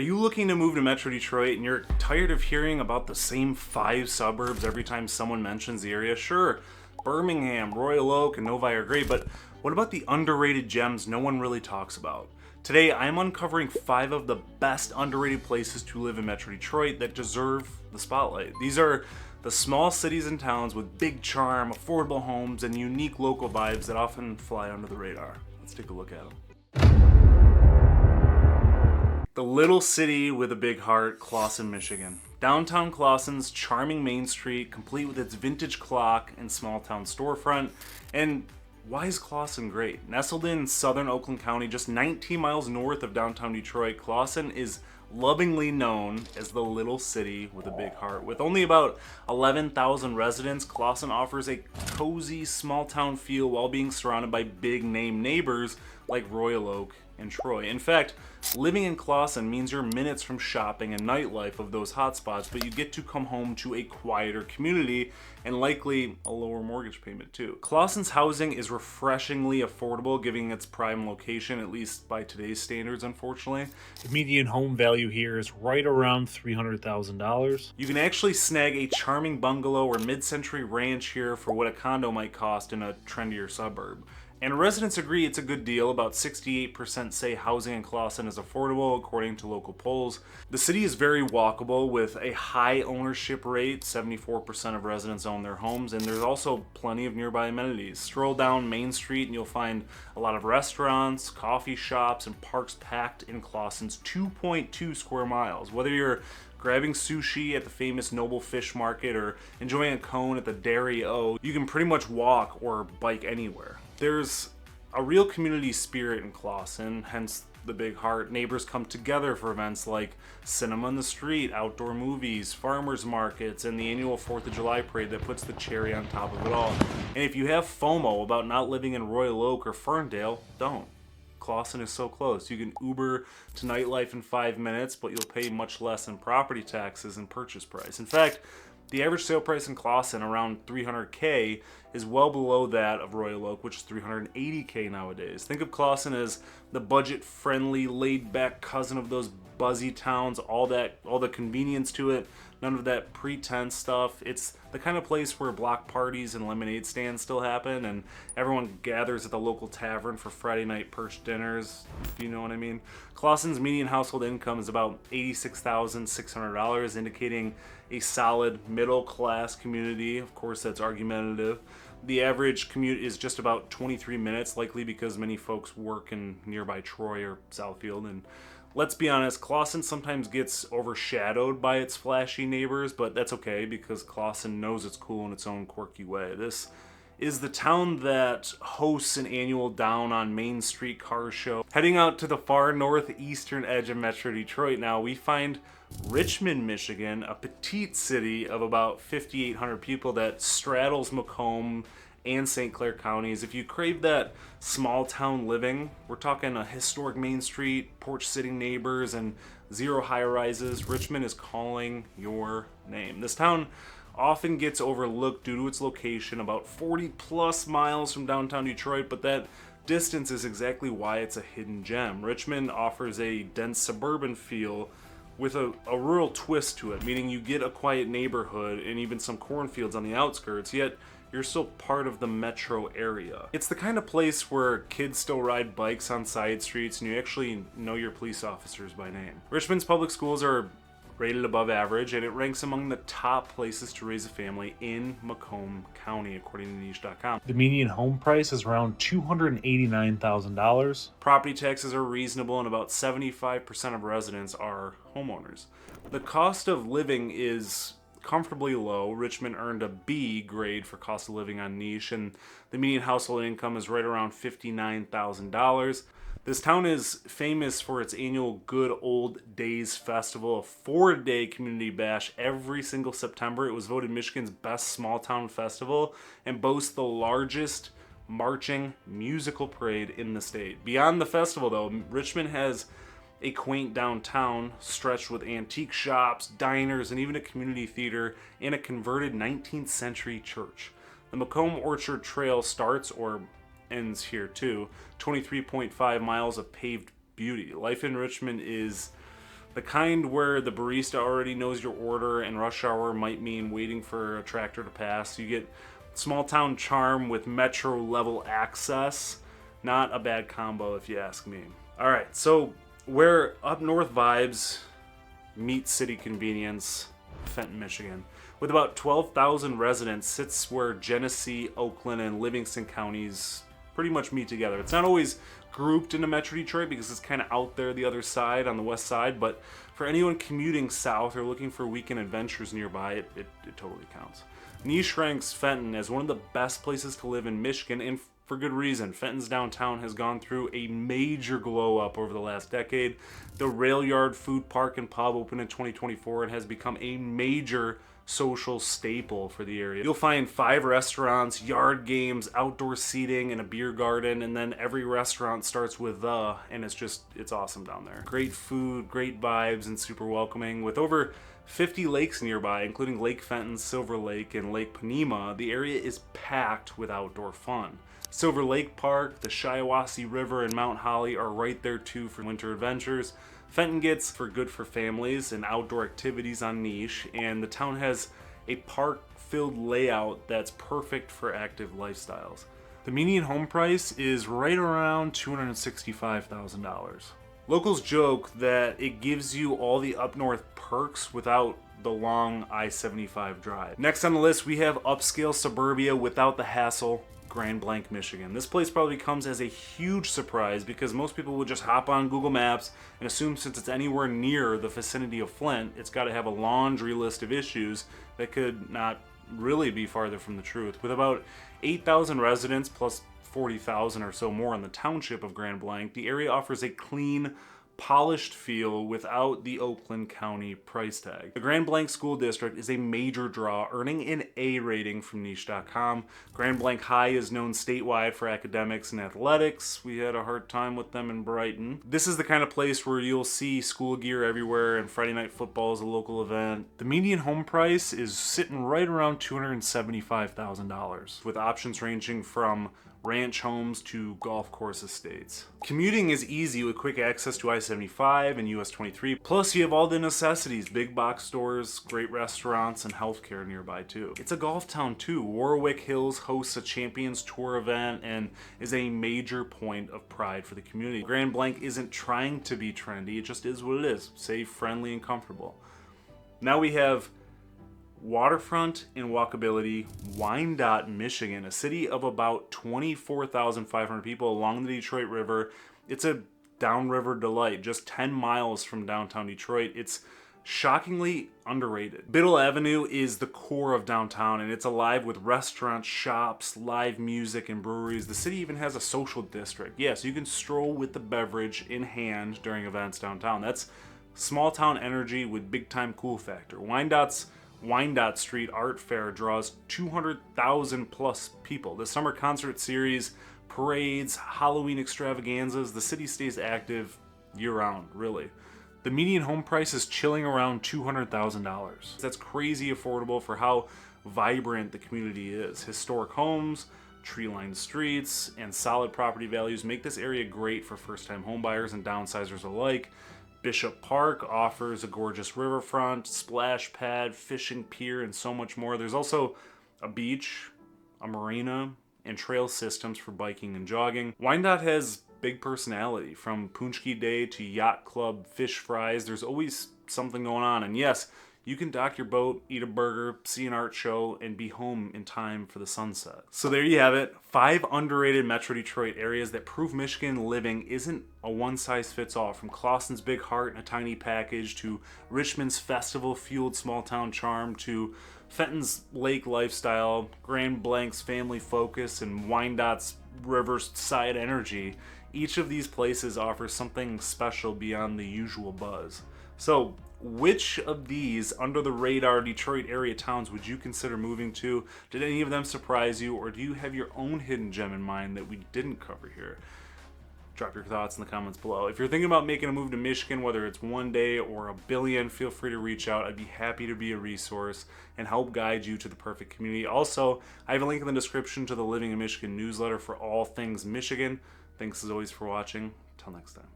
you looking to move to Metro Detroit and you're tired of hearing about the same 5 suburbs every time someone mentions the area? Sure, Birmingham, Royal Oak, and Novi are great, but what about the underrated gems no one really talks about? Today, I'm uncovering 5 of the best underrated places to live in Metro Detroit that deserve the spotlight. These are the small cities and towns with big charm, affordable homes, and unique local vibes that often fly under the radar. Let's take a look at them. The little city with a big heart, Clawson, Michigan. Downtown Clawson's charming Main Street, complete with its vintage clock and small town storefront. And why is Clawson great? Nestled in southern Oakland County, just 19 miles north of downtown Detroit, Clawson is lovingly known as the little city with a big heart. With only about 11,000 residents, Clawson offers a cozy small town feel while being surrounded by big name neighbors like Royal Oak and Troy. In fact, living in Clawson means you're minutes from shopping and nightlife of those hotspots, but you get to come home to a quieter community and likely a lower mortgage payment too. Clawson's housing is refreshingly affordable, given its prime location, at least by today's standards, unfortunately. The median home value here is right around $300,000. You can actually snag a charming bungalow or mid-century ranch here for what a condo might cost in a trendier suburb. And residents agree it's a good deal. About 68% say housing in Clawson is affordable, according to local polls. The city is very walkable with a high ownership rate. 74% of residents own their homes, and there's also plenty of nearby amenities. Stroll down Main Street and you'll find a lot of restaurants, coffee shops, and parks packed in Clawson's 2.2 square miles. Whether you're grabbing sushi at the famous Noble Fish Market or enjoying a cone at the Dairy O, you can pretty much walk or bike anywhere. There's a real community spirit in Clawson, hence the big heart. Neighbors come together for events like Cinema on the Street, outdoor movies, farmers markets, and the annual 4th of July parade that puts the cherry on top of it all. And if you have FOMO about not living in Royal Oak or Ferndale, don't. Clawson is so close. You can Uber to nightlife in 5 minutes, but you'll pay much less in property taxes and purchase price. In fact, the average sale price in Clawson, around $300K, is well below that of Royal Oak, which is $380K nowadays. Think of Clawson as the budget-friendly, laid-back cousin of those buzzy towns, all the convenience to it, none of that pretense stuff. It's the kind of place where block parties and lemonade stands still happen, and everyone gathers at the local tavern for Friday night perch dinners, if you know what I mean. Clawson's median household income is about $86,600, indicating a solid middle-class community. Of course, that's argumentative. The average commute is just about 23 minutes, likely because many folks work in nearby Troy or Southfield. And let's be honest, Clawson sometimes gets overshadowed by its flashy neighbors, but that's okay because Clawson knows it's cool in its own quirky way. This is the town that hosts an annual Down on Main Street car show. Heading out to the far northeastern edge of Metro Detroit now, we find Richmond, Michigan, a petite city of about 5,800 people that straddles Macomb and St. Clair counties. If you crave that small town living, we're talking a historic Main Street, porch-sitting neighbors, and zero high-rises. Richmond is calling your name. This town often gets overlooked due to its location, about 40 plus miles from downtown Detroit, but that distance is exactly why it's a hidden gem. Richmond offers a dense suburban feel with a rural twist to it, meaning you get a quiet neighborhood and even some cornfields on the outskirts, yet you're still part of the metro area. It's the kind of place where kids still ride bikes on side streets and you actually know your police officers by name. Richmond's public schools are rated above average, and it ranks among the top places to raise a family in Macomb County, according to niche.com. The median home price is around $289,000. Property taxes are reasonable, and about 75% of residents are homeowners. The cost of living is comfortably low. Richmond earned a B grade for cost of living on niche, and the median household income is right around $59,000. This town is famous for its annual Good Old Days Festival, a 4-day community bash every single September. It was voted Michigan's best small town festival and boasts the largest marching musical parade in the state. Beyond the festival, though, Richmond has a quaint downtown stretched with antique shops, diners, and even a community theater and a converted 19th century church. The Macomb Orchard Trail starts or ends here too. 23.5 miles of paved beauty. Life in Richmond is The kind where the barista already knows your order and rush hour might mean waiting for a tractor to pass. You get small town charm with metro level access. Not a bad combo if you ask me. All right, so where up north vibes meet city convenience, Fenton, Michigan. With about 12,000 residents, sits where Genesee, Oakland, and Livingston counties pretty much meet together. It's not always grouped into Metro Detroit because it's kind of out there the other side on the west side, but for anyone commuting south or looking for weekend adventures nearby, it totally counts. Niche ranks Fenton as one of the best places to live in Michigan, and for good reason. Fenton's downtown has gone through a major glow up over the last decade. The Rail Yard Food Park and Pub opened in 2024 and has become a major social staple for the area. You'll find 5 restaurants, yard games, outdoor seating, and a beer garden, and then every restaurant starts with "the," and it's awesome down there. Great food, great vibes, and super welcoming. With over 50 lakes nearby, including Lake Fenton, Silver Lake, and Lake Panema, the area is packed with outdoor fun. Silver Lake Park, the Shiawassee River, and Mount Holly are right there too for winter adventures. Fenton gets for good for families and outdoor activities on Niche, and the town has a park-filled layout that's perfect for active lifestyles. The median home price is right around $265,000. Locals joke that it gives you all the up north perks without the long I-75 drive. Next on the list, we have upscale suburbia without the hassle, Blanc, Michigan. This place probably comes as a huge surprise because most people would just hop on Google Maps and assume since it's anywhere near the vicinity of Flint, it's got to have a laundry list of issues that could not really be farther from the truth. With about 8,000 residents plus 40,000 or so more in the township of Blanc, the area offers a clean, polished feel without the Oakland County price tag. The Blanc School District is a major draw, earning an A rating from niche.com. Blanc High is known statewide for academics and athletics. We had a hard time with them in Brighton. This is the kind of place where you'll see school gear everywhere, and Friday night football is a local event. The median home price is sitting right around $275,000, with options ranging from ranch homes to golf course estates. Commuting is easy with quick access to I-75 and US 23. Plus you have all the necessities, big box stores, great restaurants, and healthcare nearby too. It's a golf town too. Warwick Hills hosts a Champions Tour event and is a major point of pride for the community. Blanc isn't trying to be trendy, it just is what it is. Safe, friendly, and comfortable. Now we have waterfront and walkability, Wyandotte, Michigan, a city of about 24,500 people along the Detroit River. It's a downriver delight, just 10 miles from downtown Detroit. It's shockingly underrated. Biddle Avenue is the core of downtown, and it's alive with restaurants, shops, live music, and breweries. The city even has a social district. Yes, you can stroll with the beverage in hand during events downtown. That's small town energy with big time cool factor. Wyandotte Street Art Fair draws 200,000 plus people. The summer concert series, parades, Halloween extravaganzas, the city stays active year-round, really. The median home price is chilling around $200,000. That's crazy affordable for how vibrant the community is. Historic homes, tree-lined streets, and solid property values make this area great for first-time homebuyers and downsizers alike. Bishop Park offers a gorgeous riverfront, splash pad, fishing pier, and so much more. There's also a beach, a marina, and trail systems for biking and jogging. Wyandotte has big personality, from Punchki Day to yacht club fish fries. There's always something going on, and yes, you can dock your boat, eat a burger, see an art show, and be home in time for the sunset. So there you have it, 5 underrated Metro Detroit areas that prove Michigan living isn't a one-size-fits-all. From Clawson's big heart in a tiny package, to Richmond's festival-fueled small-town charm, to Fenton's lake lifestyle, Blanc's family focus, and Wyandotte's riverside energy. Each of these places offers something special beyond the usual buzz. So, which of these under-the-radar Detroit area towns would you consider moving to? Did any of them surprise you, or do you have your own hidden gem in mind that we didn't cover here? Drop your thoughts in the comments below. If you're thinking about making a move to Michigan, whether it's one day or a billion, feel free to reach out. I'd be happy to be a resource and help guide you to the perfect community. Also, I have a link in the description to the Living in Michigan newsletter for all things Michigan. Thanks as always for watching. Till next time.